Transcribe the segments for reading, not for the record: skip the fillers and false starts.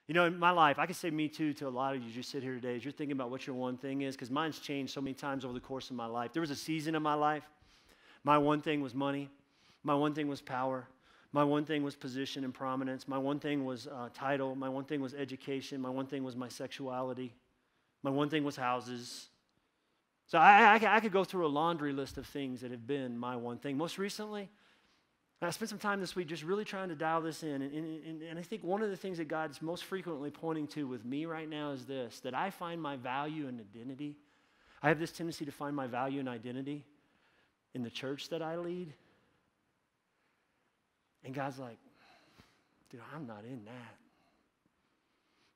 You know, in my life, I can say me too to a lot of you just sit here today as you're thinking about what your one thing is, because mine's changed so many times over the course of my life. There was a season in my life, my one thing was money. My one thing was power. My one thing was position and prominence. My one thing was title. My one thing was education. My one thing was my sexuality. My one thing was houses. So I could go through a laundry list of things that have been my one thing. Most recently, I spent some time this week just really trying to dial this in. And I think one of the things that God's most frequently pointing to with me right now is this, that I find my value and identity. I have this tendency to find my value and identity in the church that I lead. And God's like, dude, I'm not in that.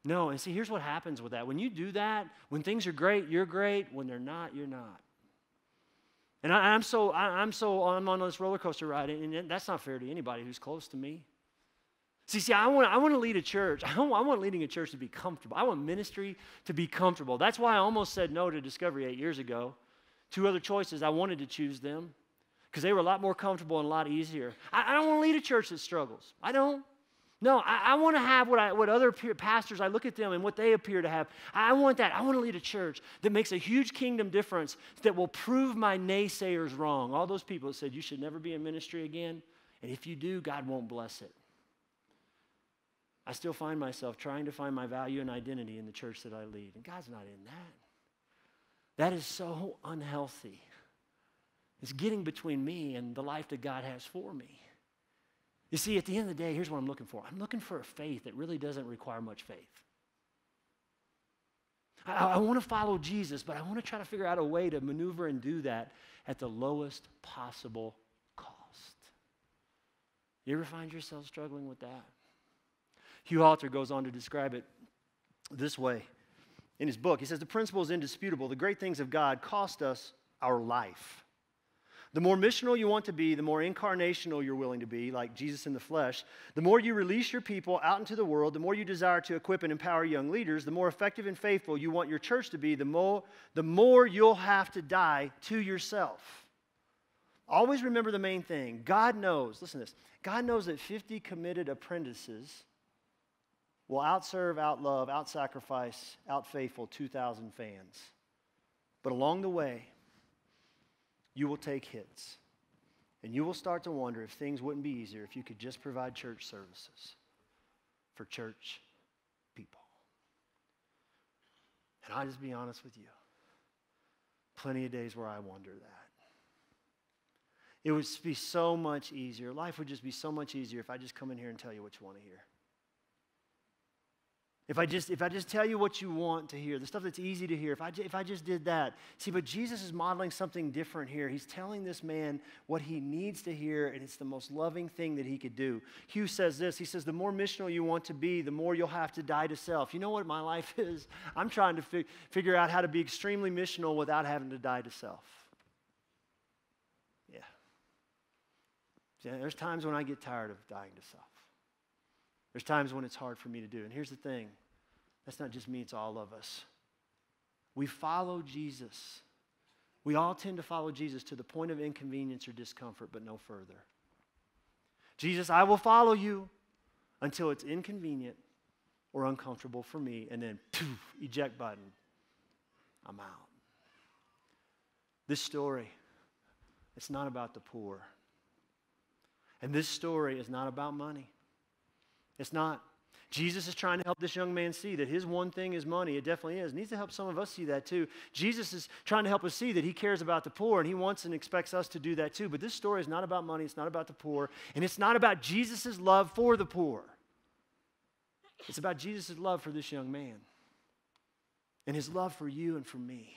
No, and see, here's what happens with that. When you do that, when things are great, you're great. When they're not, you're not. And I'm on this roller coaster ride, and that's not fair to anybody who's close to me. See, I want to lead a church. I want leading a church to be comfortable. I want ministry to be comfortable. That's why I almost said no to Discovery 8 years ago. 2 other choices, I wanted to choose them because they were a lot more comfortable and a lot easier. I don't want to lead a church that struggles. I don't. No, I want to have what other pastors, I look at them and what they appear to have. I want that. I want to lead a church that makes a huge kingdom difference that will prove my naysayers wrong. All those people that said you should never be in ministry again, and if you do, God won't bless it. I still find myself trying to find my value and identity in the church that I lead, and God's not in that. That is so unhealthy. It's getting between me and the life that God has for me. You see, at the end of the day, here's what I'm looking for. I'm looking for a faith that really doesn't require much faith. I want to follow Jesus, but I want to try to figure out a way to maneuver and do that at the lowest possible cost. You ever find yourself struggling with that? Hugh Halter goes on to describe it this way in his book. He says, the principle is indisputable. The great things of God cost us our life. The more missional you want to be, the more incarnational you're willing to be, like Jesus in the flesh. The more you release your people out into the world, the more you desire to equip and empower young leaders, the more effective and faithful you want your church to be, the more you'll have to die to yourself. Always remember the main thing. God knows, listen to this, God knows that 50 committed apprentices will outserve, outlove, outsacrifice, outfaithful 2,000 fans. But along the way, you will take hits, and you will start to wonder if things wouldn't be easier if you could just provide church services for church people. And I'll just be honest with you. Plenty of days where I wonder that. It would be so much easier. Life would just be so much easier if I just come in here and tell you what you want to hear. If I just tell you what you want to hear, the stuff that's easy to hear, if I just did that. See, but Jesus is modeling something different here. He's telling this man what he needs to hear, and it's the most loving thing that he could do. Hugh says this. He says, the more missional you want to be, the more you'll have to die to self. You know what my life is? I'm trying to figure out how to be extremely missional without having to die to self. Yeah. See, there's times when I get tired of dying to self. There's times when it's hard for me to do. And here's the thing. That's not just me, it's all of us. We follow Jesus. We all tend to follow Jesus to the point of inconvenience or discomfort, but no further. Jesus, I will follow you until it's inconvenient or uncomfortable for me, and then poof, eject button. I'm out. This story, it's not about the poor. And this story is not about money. It's not. Jesus is trying to help this young man see that his one thing is money. It definitely is. It needs to help some of us see that too. Jesus is trying to help us see that he cares about the poor, and he wants and expects us to do that too. But this story is not about money. It's not about the poor. And it's not about Jesus' love for the poor. It's about Jesus' love for this young man and his love for you and for me.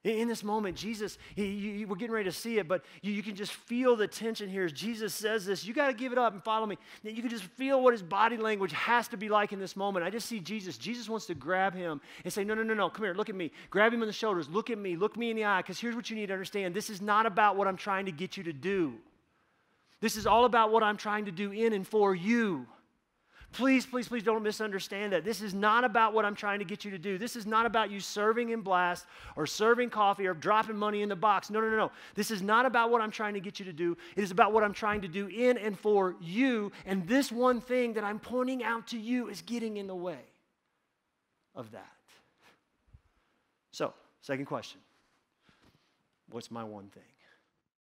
In this moment, Jesus, we're getting ready to see it, but you can just feel the tension here as Jesus says this. You got to give it up and follow me. You can just feel what his body language has to be like in this moment. I just see Jesus. Jesus wants to grab him and say, no, come here, look at me. Grab him in the shoulders. Look me in the eye, because here's what you need to understand. This is not about what I'm trying to get you to do. This is all about what I'm trying to do in and for you. Please, please, please don't misunderstand that. This is not about what I'm trying to get you to do. This is not about you serving in Blast or serving coffee or dropping money in the box. No, no, no, no. This is not about what I'm trying to get you to do. It is about what I'm trying to do in and for you. And this one thing that I'm pointing out to you is getting in the way of that. So, second question. What's my one thing?